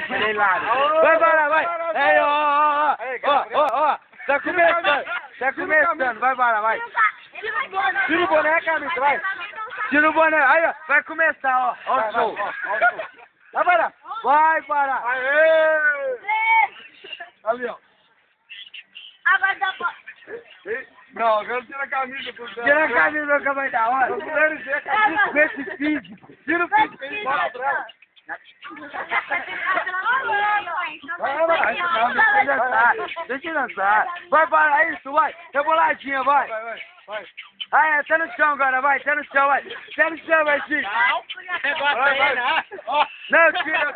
Vai lá. Vai, vai. Aí, ó. Tá começando. Vai, vai. Tira o boné, camisa, vai. Tira o boné. Aí, ó. Vai começar, ó. Ó o show. Vai parar. Vai parar. Aê! Ali, ó. Agora dá pra... Não, agora tira a camisa. Tira a camisa que vai dar hora. Com esse físico. Tira o físico. Bora atrás. Deixa eu dançar. Vai parar isso, vai. Reboladinha, vai. Aí, até no chão agora, vai. Até no chão, vai. Até no chão, vai, Chico. Não, tira.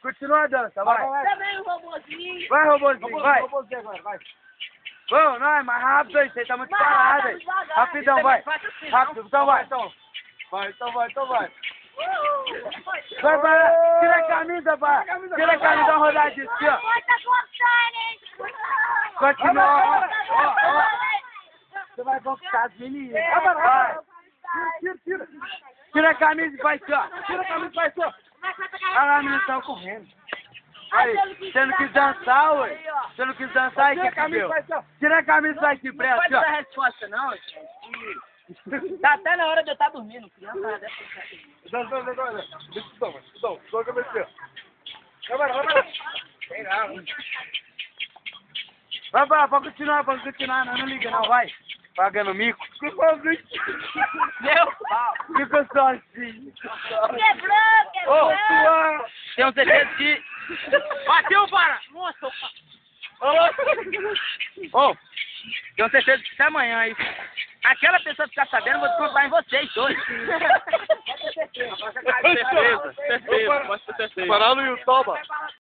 Continua a dança, vai. Também o robôzinho. Vai, robôzinho, vai. Vai. Vamos, não, é mais rápido aí, você tá muito parado aí. Rapidão, vai. Rápido, então vai. Então vai. Vai, tira a camisa, vai. Tira a camisa, uma rodadinha aqui, ó. Tá cortando, hein? Continua, ó. Você vai conquistar as meninas. Vai. Tira. Tira a camisa e vai aqui, ó. Tira a camisa e vai aqui, ó. Olha lá, a menina tá correndo. Aí, você não quis dançar, ué? Você não quis dançar, aí que deu? Tira a camisa e vai aqui, presta, ó. Não pode dar resposta, não, gente. Tá até na hora de eu estar dormindo. Criança dessa. Agora. Deixa só a cabeça. Vai parar. Vai parar, pode continuar, não liga não, vai. Pagando mico. Meu pau. Fica só assim. Quebrou. Tenho certeza que... Bateu, para! Nossa, tenho certeza que se amanhã aí aquela pessoa ficar sabendo, eu vou descontar em vocês dois. Certeza. Parar no YouTube.